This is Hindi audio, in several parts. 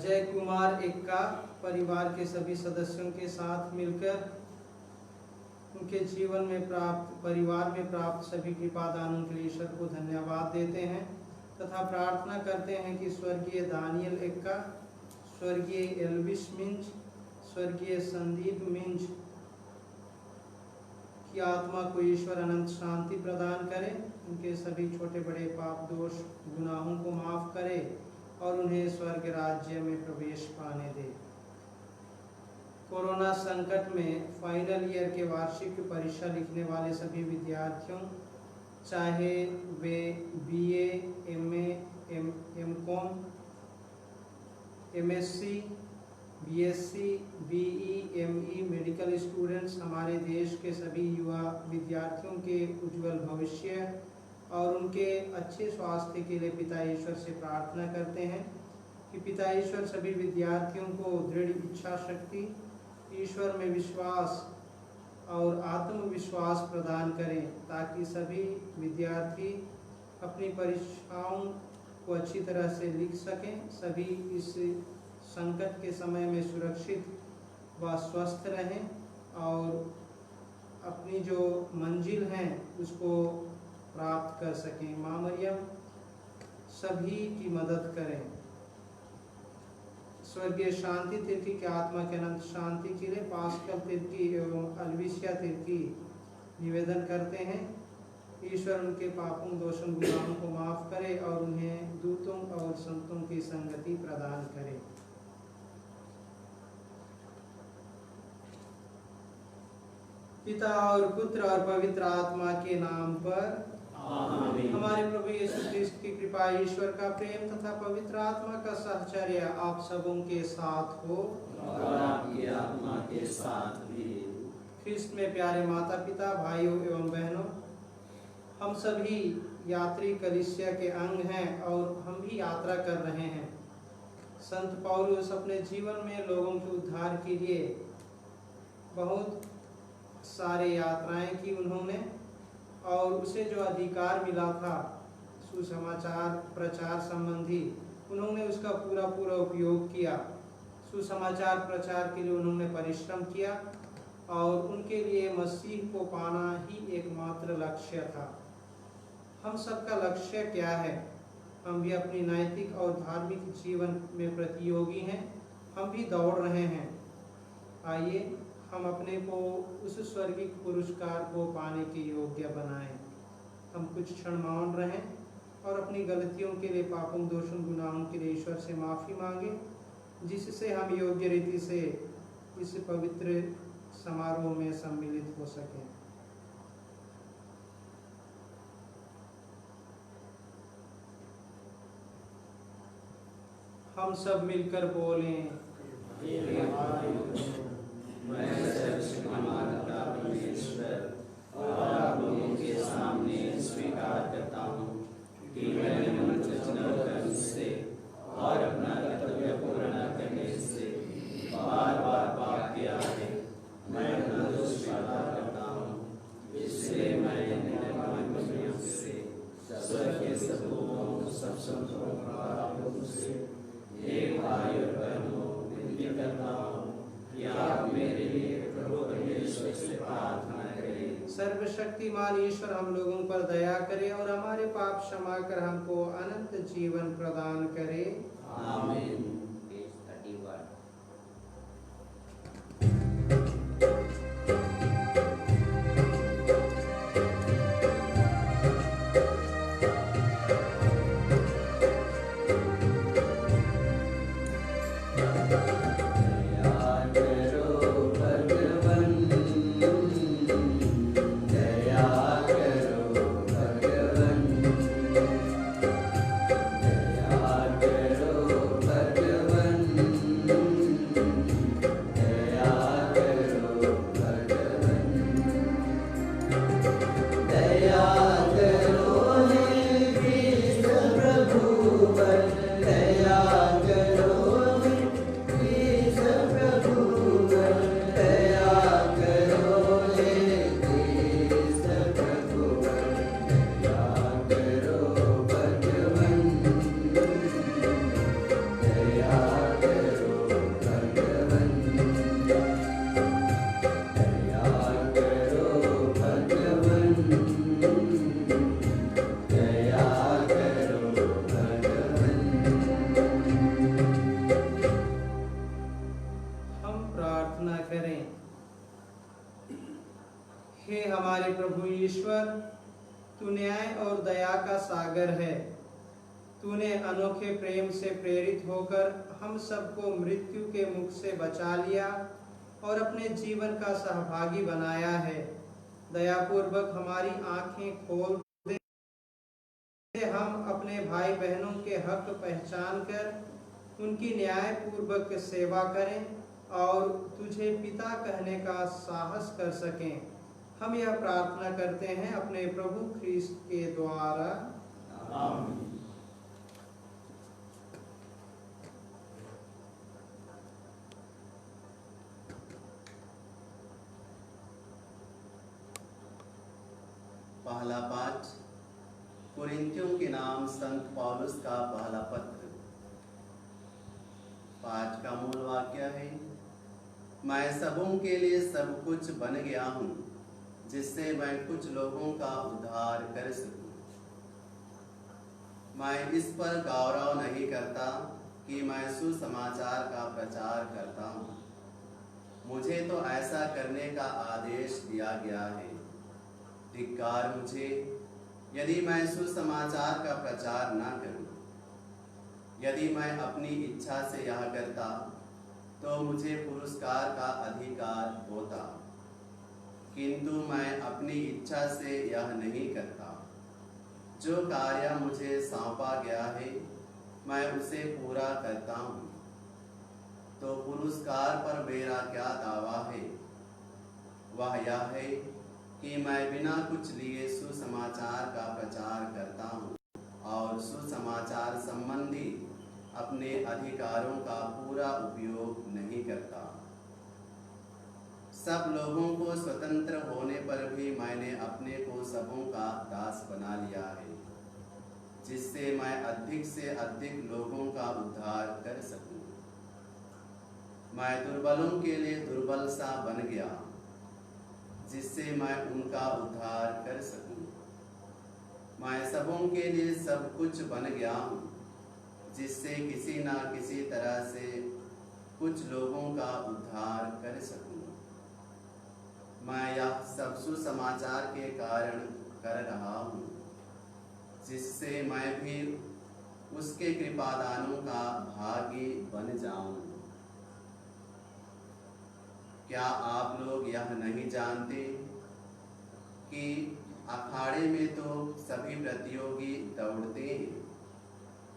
अजय कुमार एक्का परिवार के सभी सदस्यों के साथ मिलकर उनके जीवन में प्राप्त परिवार में प्राप्त सभी कृपा दानों के लिए ईश्वर को धन्यवाद देते हैं तथा प्रार्थना करते हैं कि स्वर्गीय दानियल एक्का, स्वर्गीय एल्विस मिंज, स्वर्गीय संदीप मिंज की आत्मा को ईश्वर अनंत शांति प्रदान करे, उनके सभी छोटे बड़े पाप दोष गुनाहों को माफ करे और उन्हें स्वर्ग राज्य में प्रवेश पाने दे। कोरोना संकट में फाइनल ईयर के वार्षिक परीक्षा लिखने वाले सभी विद्यार्थियों, चाहे वे BA, MA, MCom, MSc, BSc, BE, ME, medical students, हमारे देश के सभी युवा विद्यार्थियों के उज्जवल भविष्य और उनके अच्छे स्वास्थ्य के लिए पिता ईश्वर से प्रार्थना करते हैं कि पिता ईश्वर सभी विद्यार्थियों को दृढ़ इच्छा शक्ति, ईश्वर में विश्वास और आत्मविश्वास प्रदान करें ताकि सभी विद्यार्थी अपनी परीक्षाओं को अच्छी तरह से लिख सकें, सभी इस संकट के समय में सुरक्षित व स्वस्थ रहें और अपनी जो मंजिल है उसको प्राप्त कर सकें। माँ मरियम सभी की मदद करें। स्वर्गीय शांति तिर्की की आत्मा के अनंत शांति के लिए पास्कल तिर्की एवं अल्विसिया तिर्की निवेदन करते हैं। ईश्वर उनके पापों दोषों गुनाहों को माफ करे और उन्हें दूतों और संतों की संगति प्रदान करे। पिता और पुत्र और पवित्र आत्मा के नाम पर आमीन। हमारे प्रभु यीशु क्रिस्त की कृपा, ईश्वर का प्रेम तथा पवित्र आत्मा का साहचर्य आप सबों के साथ हो और आपकी आत्मा के साथ भी। ख्रिस्त में प्यारे माता पिता, भाइयों एवं बहनों, हम सभी यात्री कलीसिया के अंग हैं और हम भी यात्रा कर रहे हैं। संत पौलुस अपने जीवन में लोगों के उद्धार के लिए बहुत सारे यात्राएं की उन्होंने, और उसे जो अधिकार मिला था सुसमाचार प्रचार संबंधी, उन्होंने उसका पूरा उपयोग किया। सुसमाचार प्रचार के लिए उन्होंने परिश्रम किया और उनके लिए मसीह को पाना ही एकमात्र लक्ष्य था। हम सबका लक्ष्य क्या है? हम भी अपनी नैतिक और धार्मिक जीवन में प्रतियोगी हैं, हम भी दौड़ रहे हैं। आइए हम अपने को उस स्वर्गीय पुरस्कार को पाने के योग्य बनाएं। हम कुछ क्षण मौन रहें और अपनी गलतियों के लिए, पापों दोषों गुनाहों के लिए ईश्वर से माफ़ी मांगे, जिससे हम योग्य रीति से इस पवित्र समारोह में सम्मिलित हो सकें। हम सब मिलकर बोलें, मैं सर्वशक्तिमान परमेश्वर और आप लोगों के सामने स्वीकार करता हूँ कि मैंने मन, वचन और कर्म से और अपना कर्तव्य पूर्ण न करने से बार बार पाप किया है। मैं अपना दोष स्वीकार करता हूँ, इसलिए मैं निर्मल से स्वर्ग के सब लोगों, सब संतों और आप लोगों से एक भाई और बहनों विनती करता हूँ कि आप मेरे लिए प्रभु परमेश्वर से प्रार्थना करें। सर्वशक्तिमान ईश्वर हम लोगों पर दया करे और हमारे पाप क्षमा कर हमको अनंत जीवन प्रदान करे। आमीन। दया करो भगवान। प्रभु ईश्वर, तू न्याय और दया का सागर है। तूने अनोखे प्रेम से प्रेरित होकर हम सबको मृत्यु के मुख से बचा लिया और अपने जीवन का सहभागी बनाया है। दयापूर्वक हमारी आंखें खोल दे, हम अपने भाई बहनों के हक पहचान कर उनकी न्याय पूर्वक सेवा करें और तुझे पिता कहने का साहस कर सकें। हम यह प्रार्थना करते हैं अपने प्रभु ख्रीस्त के द्वारा, आमीन। पहला पाठ कुरिन्थियों के नाम संत पौलुस का पहला पत्र। पाठ का मूल वाक्य है, मैं सबों के लिए सब कुछ बन गया हूँ, जिससे मैं कुछ लोगों का उद्धार कर सकूं। मैं इस पर गौरव नहीं करता कि मैं सुसमाचार का प्रचार करता हूँ। मुझे तो ऐसा करने का आदेश दिया गया है। धिक्कार मुझे, यदि मैं सुसमाचार का प्रचार न करूं। यदि मैं अपनी इच्छा से यह करता तो मुझे पुरस्कार का अधिकार होता, किंतु मैं अपनी इच्छा से यह नहीं करता। जो कार्य मुझे सौंपा गया है मैं उसे पूरा करता हूँ। तो पुरस्कार पर मेरा क्या दावा है? वह यह है कि मैं बिना कुछ लिए सुसमाचार का प्रचार करता हूँ और सुसमाचार संबंधी अपने अधिकारों का पूरा उपयोग नहीं करता। सब लोगों को स्वतंत्र होने पर भी मैंने अपने को सबों का दास बना लिया है, जिससे मैं अधिक से अधिक लोगों का उद्धार कर सकूं। मैं दुर्बलों के लिए दुर्बल सा बन गया, जिससे मैं उनका उद्धार कर सकूं। मैं सबों के लिए सब कुछ बन गया हूँ, जिससे किसी न किसी तरह से कुछ लोगों का उद्धार कर सकूं। मैं यह सब सुसमाचार के कारण कर रहा हूँ, जिससे मैं भी उसके कृपादानों का भागी बन जाऊं। क्या आप लोग यह नहीं जानते कि अखाड़े में तो सभी प्रतियोगी दौड़ते हैं,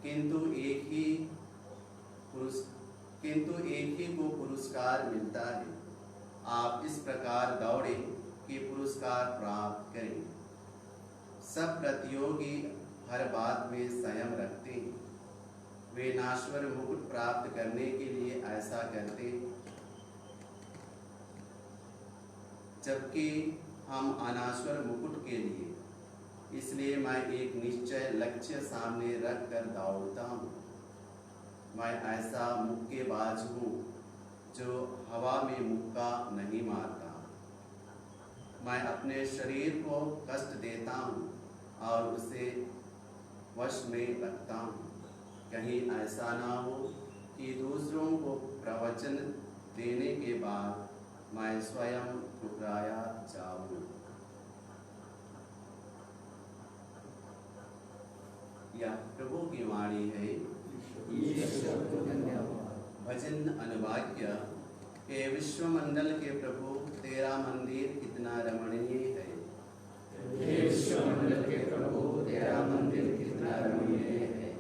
किंतु एक ही को पुरस्कार मिलता है। आप इस प्रकार दौड़ें कि पुरस्कार प्राप्त करें। सब प्रतियोगी हर बात में संयम रखते हैं। वे नाश्वर मुकुट प्राप्त करने के लिए ऐसा करते हैं, जबकि हम अनाश्वर मुकुट के लिए। इसलिए मैं एक निश्चय लक्ष्य सामने रख कर दौड़ता हूँ। मैं ऐसा मुक्केबाज हूँ जो हवा में मुक्का नहीं मारता। मैं अपने शरीर को कष्ट देता हूँ और उसे वश में रखता हूँ, कहीं ऐसा ना हो कि दूसरों को प्रवचन देने के बाद मैं स्वयं ठुकराया जाऊं। यह प्रभु की वाणी है। भजन अनुवाक्य। हे विश्वमंडल के प्रभु, तेरा मंदिर कितना रमणीय है। हे विश्वमंडल के प्रभु, तेरा मंदिर कितना रमणीय है।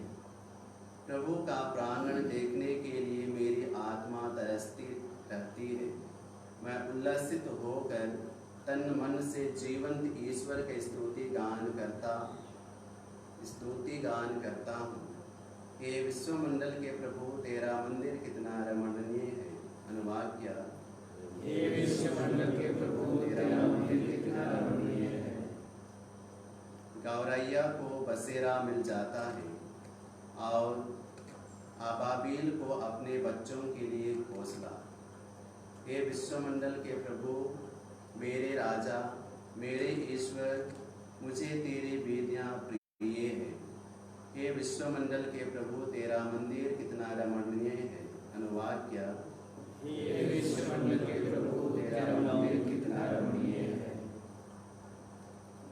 प्रभु का प्रांगण देखने के लिए मेरी आत्मा तरसती रहती है। मैं उल्लसित होकर तन मन से जीवंत ईश्वर के स्तुति गान करता हूँ। हे विश्वमंडल के प्रभु, तेरा मंदिर कितना रमणीय है। अनुवाक्य। हे विश्वमंडल के प्रभु, तेरा मंदिर कितना रमणीय है। गौरैया को बसेरा मिल जाता है और अबाबील को अपने बच्चों के लिए घोंसला। हे विश्वमंडल के प्रभु, मेरे राजा, मेरे ईश्वर, मुझे तेरी वेदियां प्रिय है। हे विश्वमंडल के प्रभु, तेरा मंदिर कितना रमणीय है। अनुवाक्य। हे विश्वमंडल के प्रभु, तेरा मंदिर कितना रमणीय है।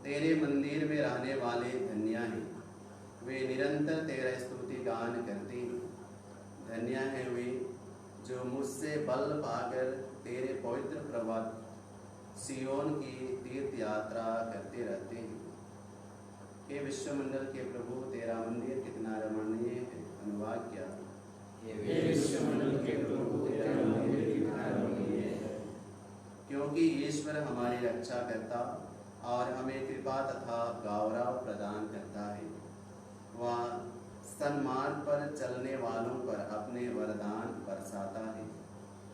तेरे मंदिर में रहने वाले धन्य हैं, वे निरंतर तेरा स्तुति गान करते हैं। धन्य हैं वे जो मुझसे बल पाकर तेरे पवित्र पर्वत सियोन की तीर्थ यात्रा करते रहते हैं। हे विश्वमंडल के प्रभु, तेरा मंदिर कितना रमणीय है। अनुवाद क्या? हे विश्वमंडल के प्रभु, तेरा मंदिर कितना रमणीय है। क्योंकि ईश्वर हमारी रक्षा करता और हमें कृपा तथा गौरव प्रदान करता है। वह सन्मार्ग पर चलने वालों पर अपने वरदान बरसाता है।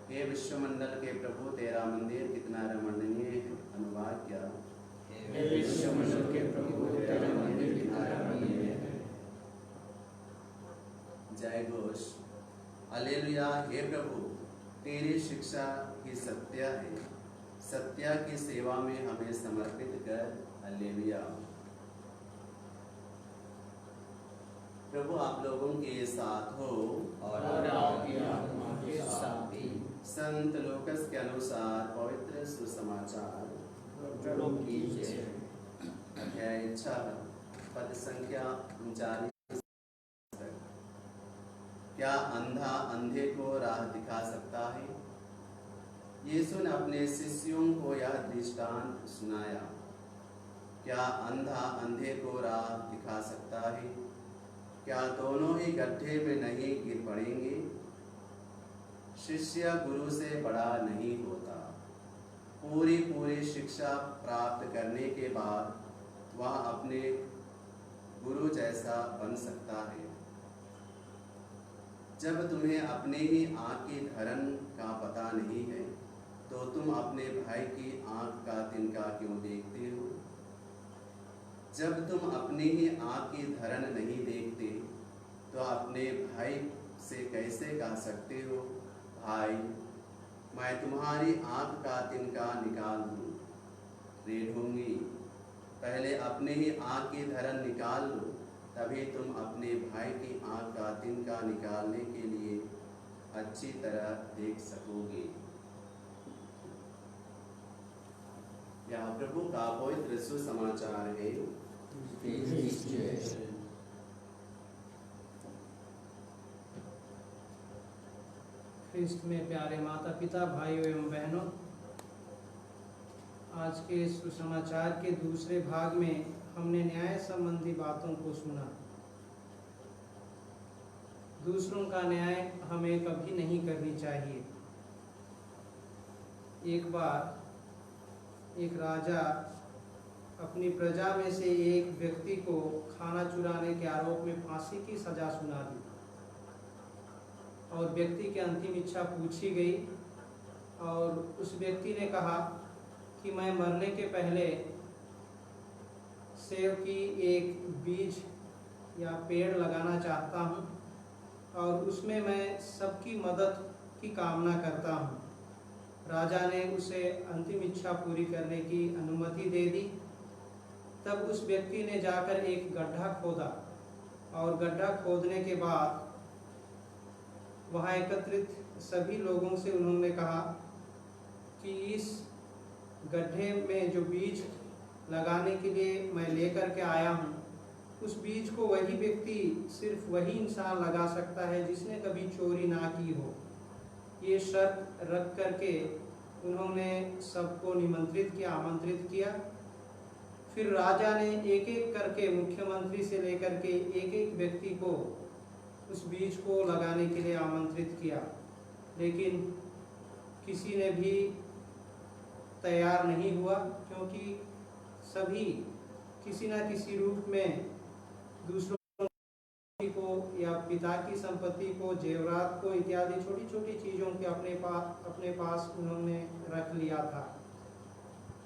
हे विश्वमंडल के प्रभु, तेरा मंदिर कितना रमणीय है। अनुवाद क्या? हे विश्वमंडल के प्रभु, तेरा मंदिर कितना रमणीय है। जय घोष। हालेलुया। हे प्रभु, तेरी शिक्षा ही सत्य है। सत्य की सेवा में हमें समर्पित कर। हालेलुया। प्रभु आप लोगों के साथ हो और आपकी आत्मा के साथ भी। संत लूकास के अनुसार पवित्र सुसमाचार प्रभु की जय। अध्याय 6 पद संख्या 39। क्या अंधा अंधे को राह दिखा सकता है? यीशु ने अपने शिष्यों को यह दृष्टांत सुनाया। क्या अंधा अंधे को राह दिखा सकता है? क्या दोनों ही गड्ढे में नहीं गिर पड़ेंगे? शिष्य गुरु से बड़ा नहीं होता। पूरी शिक्षा प्राप्त करने के बाद वह अपने गुरु जैसा बन सकता है। जब तुम्हें अपने ही आँख की धरन का पता नहीं है तो तुम अपने भाई की आँख का तिनका क्यों देखते हो? जब तुम अपनी ही आँख की धरन नहीं देखते तो अपने भाई से कैसे कह सकते हो, भाई मैं तुम्हारी आँख का तिनका निकाल दूँ? रे ढोंगी, पहले अपने ही आँख की धरन निकाल लो, तभी तुम अपने भाई की आँख का तिनका निकालने के लिए अच्छी तरह देख सकोगे। यह प्रभु का पवित्र सुसमाचार है। ख्रिस्त में प्यारे माता पिता, भाइयों एवं बहनों, आज के सुसमाचार के दूसरे भाग में हमने न्याय संबंधी बातों को सुना। दूसरों का न्याय हमें कभी नहीं करनी चाहिए। एक बार एक राजा अपनी प्रजा में से एक व्यक्ति को खाना चुराने के आरोप में फांसी की सजा सुना दी और व्यक्ति की अंतिम इच्छा पूछी गई और उस व्यक्ति ने कहा कि मैं मरने के पहले सेब की एक बीज या पेड़ लगाना चाहता हूँ और उसमें मैं सबकी मदद की कामना करता हूँ। राजा ने उसे अंतिम इच्छा पूरी करने की अनुमति दे दी। तब उस व्यक्ति ने जाकर एक गड्ढा खोदा और गड्ढा खोदने के बाद वहाँ एकत्रित सभी लोगों से उन्होंने कहा कि इस गड्ढे में जो बीज लगाने के लिए मैं लेकर के आया हूँ, उस बीज को वही व्यक्ति, सिर्फ वही इंसान लगा सकता है जिसने कभी चोरी ना की हो। ये शर्त रख करके उन्होंने सबको निमंत्रित किया, आमंत्रित किया। फिर राजा ने एक एक करके, मुख्यमंत्री से लेकर के एक एक व्यक्ति को उस बीज को लगाने के लिए आमंत्रित किया, लेकिन किसी ने भी तैयार नहीं हुआ, क्योंकि सभी किसी न किसी रूप में दूसरों को या पिता की संपत्ति को, जेवरात को इत्यादि छोटी छोटी चीज़ों के अपने पास उन्होंने रख लिया था।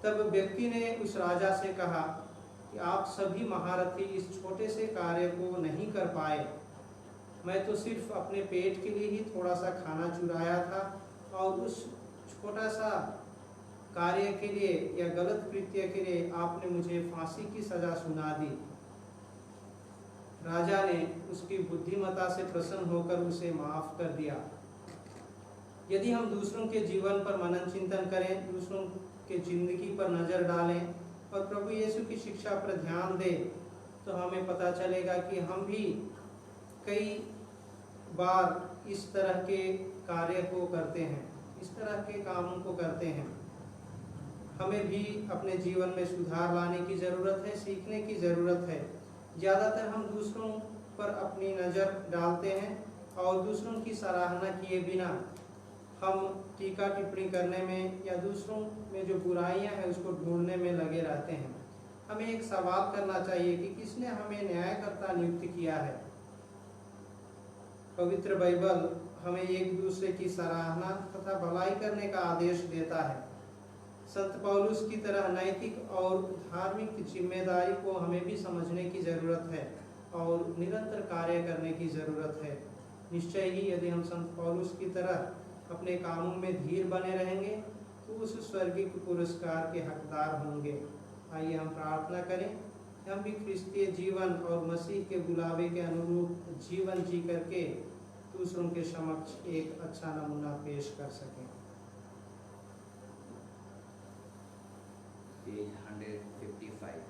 तब व्यक्ति ने उस राजा से कहा कि आप सभी महारथी इस छोटे से कार्य को नहीं कर पाए। मैं तो सिर्फ अपने पेट के लिए ही थोड़ा सा खाना चुराया था और उस छोटा सा कार्य के लिए या गलत कृत्य के लिए आपने मुझे फांसी की सजा सुना दी। राजा ने उसकी बुद्धिमत्ता से प्रसन्न होकर उसे माफ कर दिया। यदि हम दूसरों के जीवन पर मनन चिंतन करें, दूसरों के जिंदगी पर नजर डालें और प्रभु यीशु की शिक्षा पर ध्यान दें तो हमें पता चलेगा कि हम भी कई बार इस तरह के कार्य को करते हैं, इस तरह के कामों को करते हैं। हमें भी अपने जीवन में सुधार लाने की ज़रूरत है, सीखने की ज़रूरत है। ज़्यादातर हम दूसरों पर अपनी नज़र डालते हैं और दूसरों की सराहना किए बिना हम टीका टिप्पणी करने में या दूसरों में जो बुराइयां हैं उसको ढूंढने में लगे रहते हैं। हमें एक सवाल करना चाहिए कि किसने हमें न्यायकर्ता नियुक्त किया है। पवित्र बाइबल हमें एक दूसरे की सराहना तथा भलाई करने का आदेश देता है। संत पौलुस की तरह नैतिक और धार्मिक जिम्मेदारी को हमें भी समझने की ज़रूरत है और निरंतर कार्य करने की ज़रूरत है। निश्चय ही यदि हम संत पौलुस की तरह अपने कामों में धीर बने रहेंगे तो उस स्वर्गीय पुरस्कार के हकदार होंगे। आइए हम प्रार्थना करें, हम भी क्रिस्तीय जीवन और मसीह के बुलावे के अनुरूप जीवन जी करके दूसरों के समक्ष एक अच्छा नमूना पेश कर सकें। Page 155.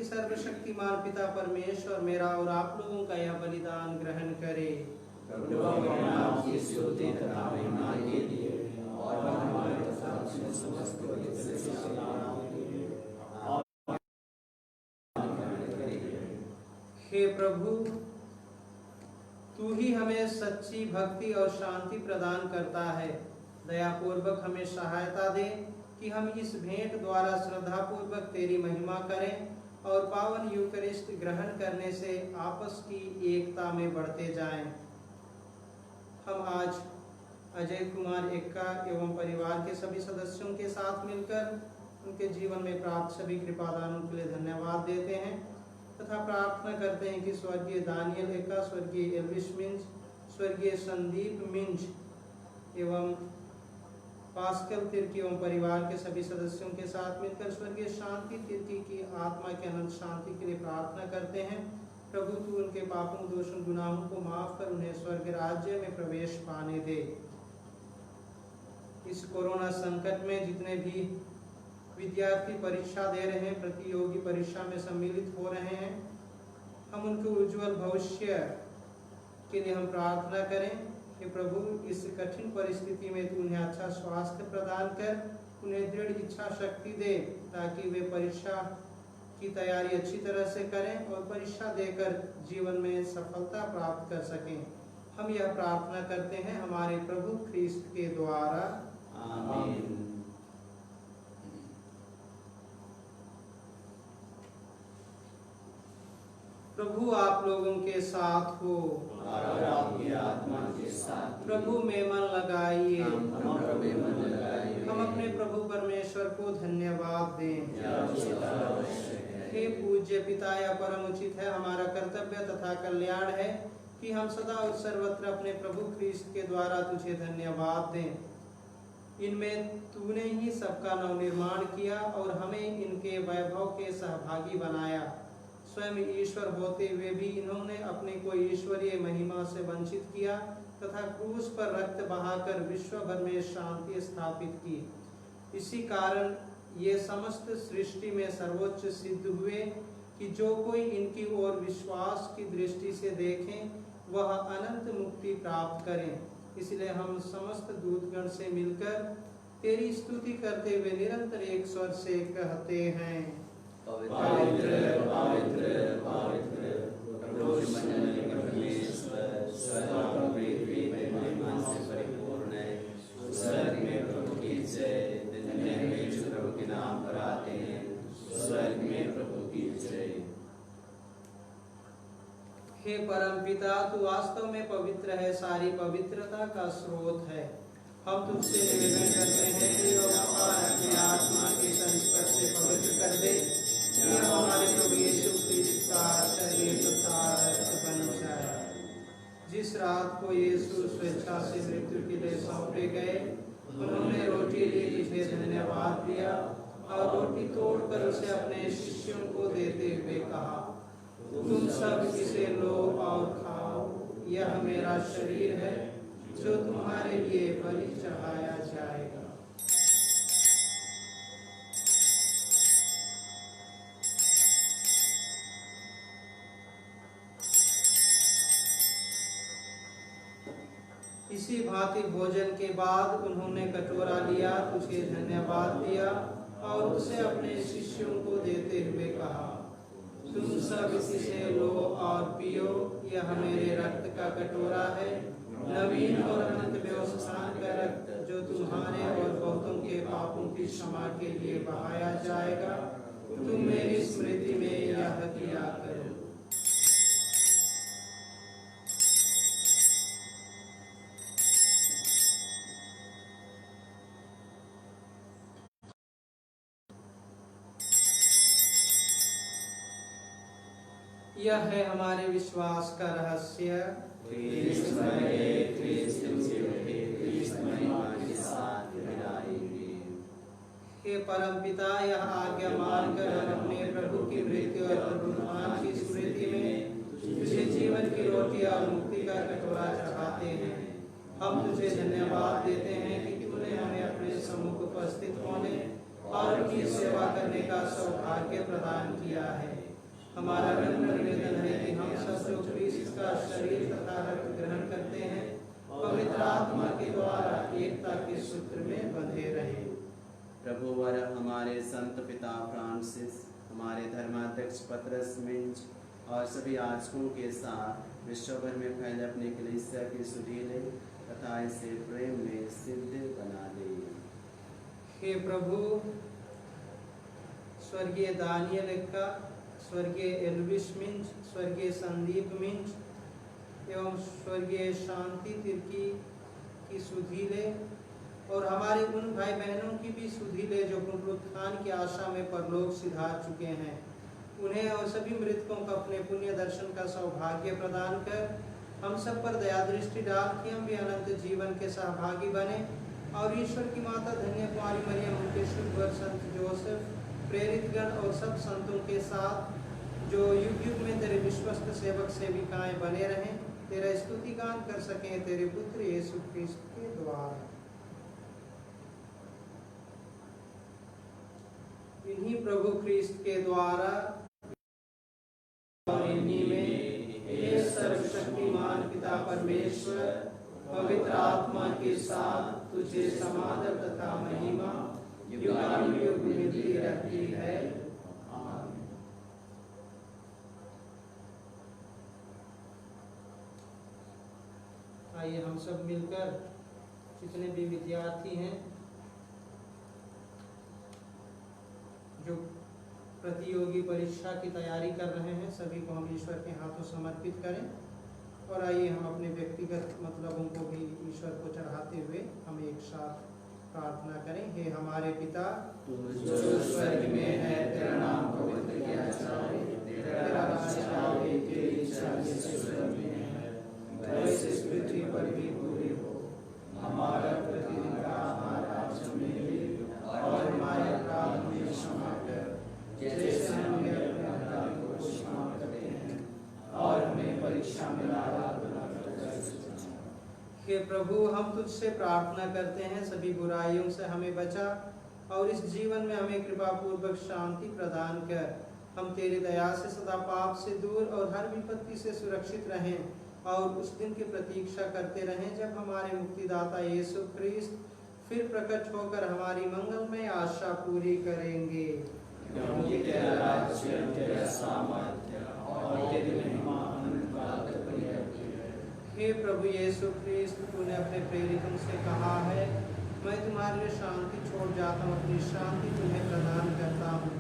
सर्वशक्तिमान पिता परमेश्वर मेरा और आप लोगों का यह बलिदान ग्रहण करे। हे प्रभु, तू ही हमें सच्ची भक्ति और शांति प्रदान करता है। दयापूर्वक हमें सहायता दे कि हम इस भेंट द्वारा श्रद्धा पूर्वक तेरी महिमा करें और पावन यूकरिस्ट ग्रहण करने से आपस की एकता में बढ़ते जाएं। हम आज अजय कुमार एक्का एवं परिवार के सभी सदस्यों के साथ मिलकर उनके जीवन में प्राप्त सभी कृपादानों के लिए धन्यवाद देते हैं तथा प्रार्थना करते हैं कि स्वर्गीय दानियल एक्का, स्वर्गीय एल्विस मिंज, स्वर्गीय संदीप मिंज एवं पास्कल तिर्की एवं परिवार के सभी सदस्यों के साथ मिलकर स्वर्गीय शांति तिर्की की आत्मा के अनंत शांति के लिए प्रार्थना करते हैं। प्रभु, तू उनके पापों, दोषों, गुनाहों को माफ कर उन्हें स्वर्ग राज्य में प्रवेश पाने दे। इस कोरोना संकट में जितने भी विद्यार्थी परीक्षा दे रहे हैं, प्रतियोगी परीक्षा में सम्मिलित हो रहे हैं, हम उनके उज्जवल भविष्य के लिए हम प्रार्थना करें हे प्रभु, इस कठिन परिस्थिति में तू उन्हें अच्छा स्वास्थ्य प्रदान कर, उन्हें दृढ़ इच्छा शक्ति दे, ताकि वे परीक्षा की तैयारी अच्छी तरह से करें और परीक्षा देकर जीवन में सफलता प्राप्त कर सकें। हम यह प्रार्थना करते हैं हमारे प्रभु ख्रीस्त के द्वारा, आमीन। प्रभु आप लोगों के साथ हो और आपकी आत्मा के साथ। प्रभु में मन लगाइए। हम हम अपने प्रभु परमेश्वर को धन्यवाद दें। हे पूज्य पिता, यह परम उचित है, हमारा कर्तव्य तथा कल्याण है कि हम सदा और सर्वत्र अपने प्रभु ख्रीस्त के द्वारा तुझे धन्यवाद दें। इनमें तूने ही सबका नवनिर्माण किया और हमें इनके वैभव के सहभागी बनाया। स्वयं ईश्वर होते हुए भी इन्होंने अपने को ईश्वरीय महिमा से वंचित किया तथा क्रूस पर रक्त बहाकर विश्व भर में शांति स्थापित की। इसी कारण ये समस्त सृष्टि में सर्वोच्च सिद्ध हुए कि जो कोई इनकी ओर विश्वास की दृष्टि से देखें वह अनंत मुक्ति प्राप्त करें। इसलिए हम समस्त दूतगण से मिलकर तेरी स्तुति करते हुए निरंतर एक स्वर से कहते हैं, पवित्र पवित्र पवित्र प्रभु मंडल के परमेश्वर, स्वर्ग और पृथ्वी में महिमा से परिपूर्ण है। स्वर्ग में प्रभु की जय, दुनिया में जो प्रभु के नाम पर आते हैं, स्वर्ग में प्रभु की जय। हे परम पिता, तू वास्तव में पवित्र है, सारी पवित्रता का स्रोत है। हम तुझसे निवेदन करते हैं कि अपने आत्मा के संस्पर्श से पवित्र कर दे, कि हमारे प्रभु यीशु ख्रीस्त का शरीर तथा रक्त बन जाए। जिस रात को यीशु स्वेच्छा से मृत्यु के लिए सौंपे गए, उन्होंने रोटी ली, तुझे धन्यवाद दिया और रोटी तोड़कर उसे अपने शिष्यों को देते हुए कहा, तुम सब इसे लो और खाओ, यह मेरा शरीर है जो तुम्हारे लिए बलि चढ़ाया जाएगा। इसी भांति भोजन के बाद उन्होंने कटोरा लिया, तुझे धन्यवाद दिया और उसे अपने शिष्यों को देते हुए कहा, तुम सब इसे लो और पियो, यह मेरे रक्त का कटोरा है, नवीन और अनंत व्यवस्था का रक्त, जो तुम्हारे और बहुतों के पापों की क्षमा के लिए बहाया जाएगा। तुम मेरी स्मृति में यह किया करो। यह है हमारे विश्वास का रहस्य। ख्रीस्त मरे, ख्रीस्त जीवे, ख्रीस्त महिमा के साथ मिलाएंगे। हे परम पिता, यह आज्ञा मानकर हम अपने प्रभु की मृत्यु और पुनरुत्थान की स्मृति में तुझे जीवन की रोटी और मुक्ति का कटोरा चढ़ाते हैं। हम तुझे धन्यवाद देते हैं कि तूने हमें अपने सम्मुख उपस्थित होने और उनकी सेवा करने का सौभाग्य प्रदान किया है। हमारा नम्र निवेदन है कि हम सब जो ख्रीस्त का शरीर तथा रक्त ग्रहण करते हैं, पवित्र आत्मा के द्वारा एकता के सूत्र में बंधे रहें। प्रभु वर हमारे संत पिता फ्रांसिस, हमारे धर्माध्यक्ष पतरस मिंज और सभी याजकों के साथ विश्व भर में फैले अपने कलीसिया की सुधीले तथा इसे प्रेम में सिद्ध बना दे। हे प्रभु, स्वर्गीय दानियल का, स्वर्गीय एल्विस मिंज, स्वर्गीय संदीप मिंज एवं स्वर्गीय शांति तिर्की की सुधीले और हमारे उन भाई बहनों की भी सुधीले जो पुनरुत्थान की आशा में परलोक सिधार चुके हैं, उन्हें और सभी मृतकों को अपने पुण्य दर्शन का सौभाग्य प्रदान कर हम सब पर दया दृष्टि डाल कि हम भी अनंत जीवन के सहभागी बने और ईश्वर की माता धन्य कुमारी मरियम, उनके शुभ वर संत जोसेफ, प्रेरित गण और सब संतों के साथ जो युग युग में तेरे विश्वस्त सेवक सेविकाएं बने रहें, तेरा स्तुति गान कर सकें तेरे पुत्र यीशु ख्रीस्त के द्वारा। इन्हीं प्रभु ख्रीस्त के द्वारा और इन्हीं में हे सर्वशक्तिमान पिता परमेश्वर, पवित्र आत्मा के साथ तुझे समादर तथा महिमा युगानुयुग मिलती रहती है। आमीन। आइए हम सब मिलकर जितने भी विद्यार्थी हैं जो प्रतियोगी परीक्षा की तैयारी कर रहे हैं, सभी को हम ईश्वर के हाथों समर्पित करें और आइए हम अपने व्यक्तिगत मतलबों को भी ईश्वर को चढ़ाते हुए हम एक साथ प्रार्थना करें। हे हमारे पिता जो स्वर्ग में है, तेरा नाम पवित्र किया जाए, तेरा राज्य आए, तेरी इच्छा जैसे स्वर्ग में है वैसे इस पृथ्वी पर भी पूरी हो। हमारा प्रतिदिन का आहार आज हमें दे और हमारे अपराध हमें क्षमा कर जैसे हम भी अपने अपराधियों को क्षमा करते हैं और हमें परीक्षा में न डालना। हे प्रभु, हम तुझसे प्रार्थना करते हैं सभी बुराइयों से हमें बचा और इस जीवन में हमें कृपा पूर्वक शांति प्रदान कर हम तेरी दया से सदा पाप से दूर और हर विपत्ति से सुरक्षित रहें और उस दिन की प्रतीक्षा करते रहें जब हमारे मुक्तिदाता यीशु ख्रीस्त फिर प्रकट होकर हमारी मंगलमय आशा पूरी करेंगे। क्योंकि तेरा राज्य, तेरा सामर्थ्य और तेरी महिमा अनंतकाल तक बनी रहती है। हे प्रभु यीशु ख्रीस्त, तूने अपने प्रेरितों से कहा है, मैं तुम्हारे लिए शांति छोड़ जाता हूँ, अपनी शांति तुम्हें प्रदान करता हूँ।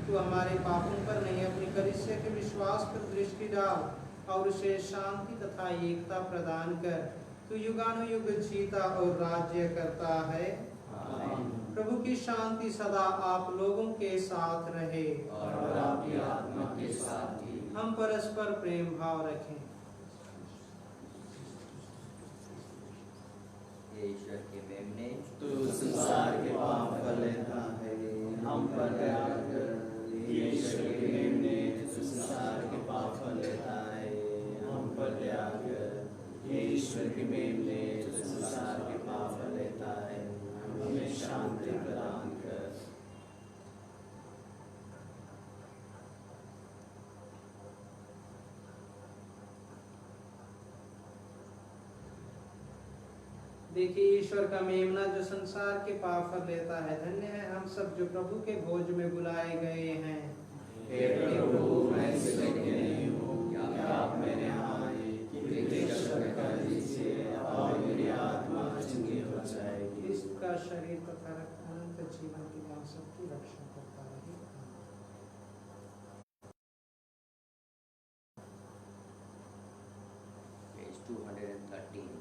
तू हमारे पापों पर नहीं, अपनी कलीसिया के विश्वास पर दृष्टि डाल और उसे शांति तथा एकता प्रदान कर। तू युगानुयुग जीता और राज्य करता है। आमीन। प्रभु की शांति सदा आप लोगों के साथ रहे और आपकी आत्मा के साथ भी। हम परस्पर प्रेम भाव रखें। ईश्वर के मेमने तू संसार के पाप कर लेता है, हम पर दया कर। ईश्वर के मेमने तू संसार के पाप कर लेता है, हम पर दया कर। ईश्वर के मेमने तू संसार के पाप कर लेता है, हमें शांति प्रदान कर। देखिए ईश्वर का मेमना जो संसार के पाप कर लेता है। धन्य है हम सब जो प्रभु के भोज में बुलाए गए हैं। हे प्रभु, मैं इस योग्य नहीं हूँ कि आप मेरे यहाँ आए, किंतु एक शब्द कह दीजिए और मेरी आत्मा चंगी हो जाएगी। इसका शरीर तथा रक्त अनंत जीवन के लिए हम सबकी रक्षा करता रहे। पेज 213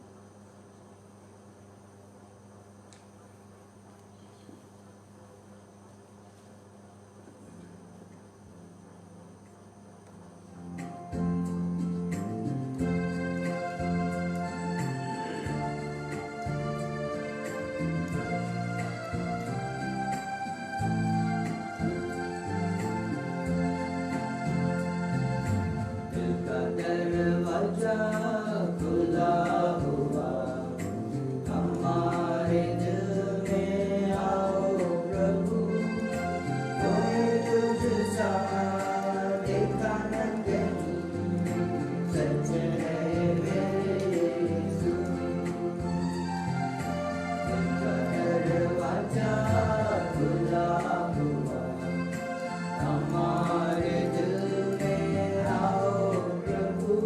दिल का दरवाजा खुला हुआ, हमारे दिल में आओ प्रभु। कोई तुझसा देखा न कहीं, सच है मेरे यीशु। दिल का दरवाजा खुला हुआ, हमारे दिल में आओ प्रभु।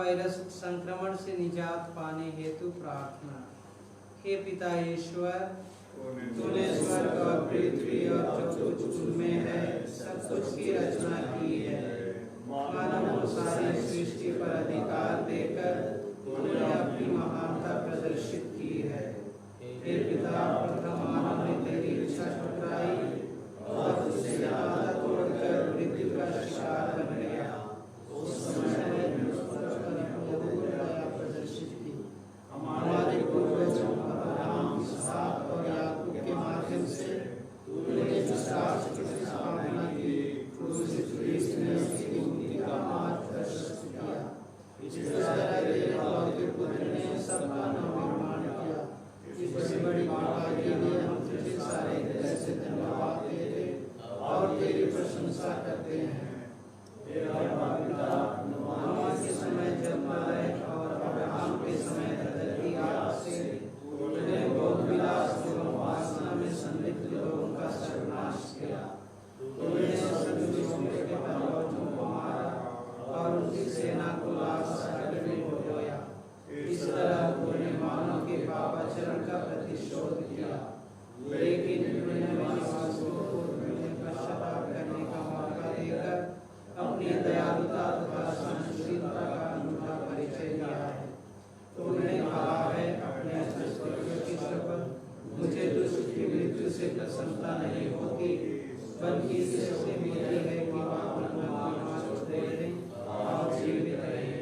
वायरस संक्रमण से निजात पाने हेतु प्रार्थना। हे पिता ईश्वर, तूने स्वर्ग और पृथ्वी और जो कुछ उनमें है सब कुछ की रचना की है। मानव को सारी सृष्टि पर अधिकार देकर तूने अपनी महानता प्रदर्शित की है। हे पिता, प्रथम मानव ने तेरी इच्छा ठुकराई और उससे वादा तोड़कर मृत्यु का शिकार बन गया। उस समय उस पर अपनी दया प्रदर्शित की। हमारे पूर्वजों अब्राहम, इसहाक और याकूब के माध्यम से तूने जिस राष्ट्र की स्थापना की, उसने उसकी मुक्ति का मार्ग प्रशस्त किया। इस तरह तेरे इकलौते पुत्र ने सबका नवनिर्माण किया। इस बड़ी कृपा के लिए हम तुझे सारे हृदय से धन्यवाद देते और तेरी प्रशंसा करते हैं। नोआ के समय जलप्रलय और अब्राहम के समय धरती आग से तूने भोग विलास एवं वासना में संलिप्त लोगों का सर्वनाश किया। तूने सभी विश्व के पूर्वजों को मारा और उनकी सेना को लाख सागर में डुबोया। इस तरह तूने मानव के पापाचरण का प्रतिशोध किया, लेकिन निवासियों को पश्चाताप करने का मौका देकर अपनी दयालुता तथा सहनशीलता का अनूठा परिचय दिया है। तूने कहा है अपने अस्तित्व की शपथ, मुझे दुष्ट की मृत्यु से प्रसन्नता नहीं होती, बल्कि इससे मिलती है कि वह अपना छोड़ दें और जीवित रहे।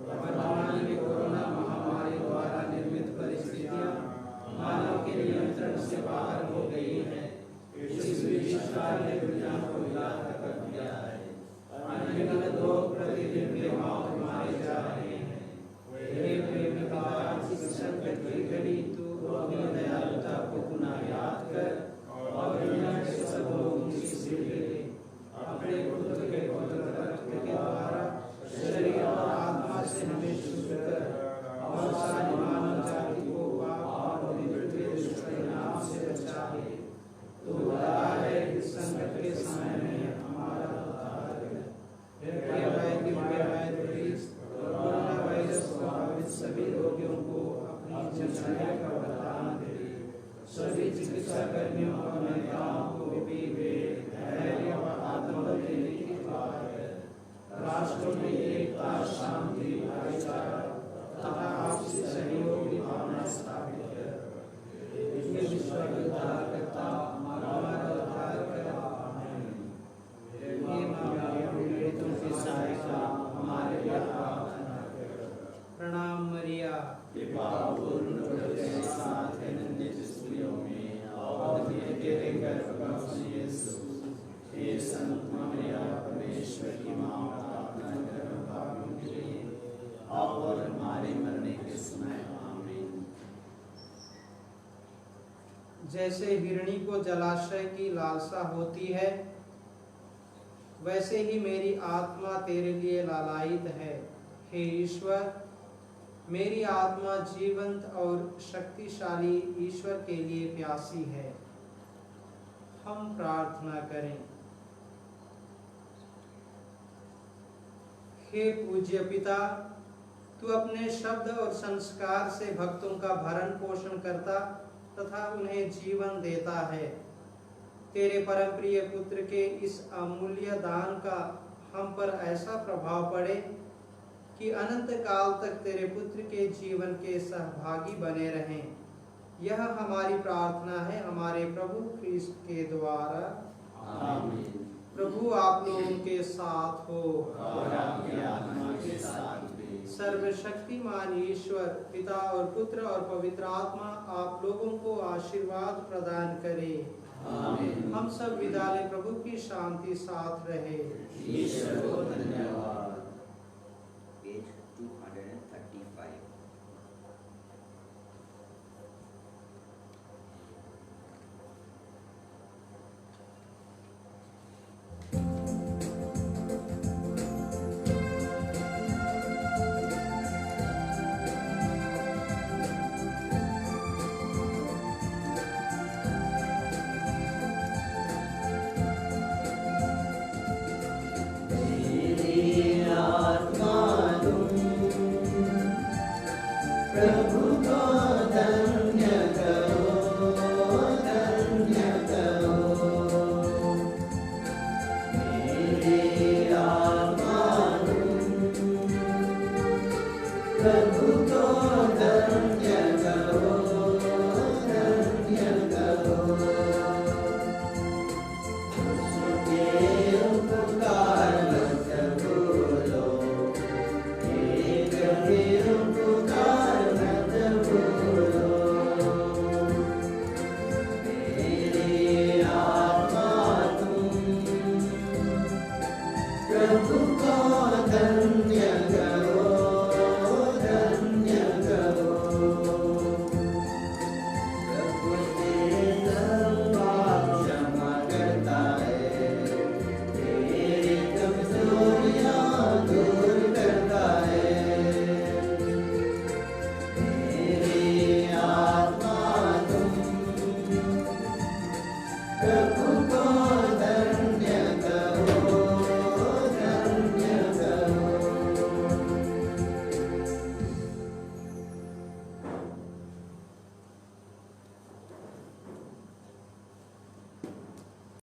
वर्तमान में कोरोना महामारी द्वारा निर्मित परिस्थितियां मानव के नियंत्रण से बाहर हो गई हैं। इस विषाणु ने दुनिया को हिला कर दिया है। अनगिनत लोग प्रतिदिन बेमौत मारे जा रहे हैं। हे प्रेमिका, इस संकट की घड़ी तू अपनी दयालुता को पुनः याद कर और दुनिया के सब लोगों की स्थिति अपने पुत्र के पवित्र रक्त के द्वारा शरीर और आत्मा से हमें शुद्ध कर और सारी मानव जाति को पाप और दुष्ट परिणाम से बचा ले। तू बड़ा है, इस संकट के समय में हमारा उद्धार कर। हे वैद्य प्रीत, कोरोना वायरस प्रभावित सभी रोगियों को अपनी चंचलता का वरदान दे। सभी चिकित्सा कर्मियों और नेताओं को विवेक, धैर्य और आत्मबल देने की कृपा है। राष्ट्रों में एकता, शांति, भाईचारा तथा आपसी सहयोग की भावना स्थापित कर। हे विश्व के उद्धारकर्ता, हमारा उद्धार कर। हे पीड़ितों की सहायता हमारे लिए प्रार्थना कर। प्रणाम मरिया, कृपा पूर्ण प्रभु के साथ है, निंदित स्त्रियों में और तेरे गर्भ का फल यीशु। हे संत मरिया, परमेश्वर की माँ, प्रार्थना करो पापियों के लिए और हमारे मरने के समय। आमीन। जैसे हिरणी को जलाशय की लालसा होती है, वैसे ही मेरी आत्मा तेरे लिए लालायित है। हे ईश्वर, मेरी आत्मा जीवंत और शक्तिशाली ईश्वर के लिए प्यासी है। हम प्रार्थना करें। हे पूज्य पिता, तू अपने शब्द और संस्कार से भक्तों का भरण पोषण करता तथा उन्हें जीवन देता है। तेरे परम प्रिय पुत्र के इस अमूल्य दान का हम पर ऐसा प्रभाव पड़े कि अनंत काल तक तेरे पुत्र के जीवन के सहभागी बने रहें। यह हमारी प्रार्थना है हमारे प्रभु ख्रीस्त के द्वारा। आमीन। प्रभु आप लोगों के साथ हो और आपकी आत्मा के साथ भी। सर्वशक्तिमान ईश्वर पिता और पुत्र और पवित्र आत्मा आप लोगों को आशीर्वाद प्रदान करे। आमीन। हम सब विदा लें, प्रभु की शांति साथ रहे। ईश्वर को धन्यवाद।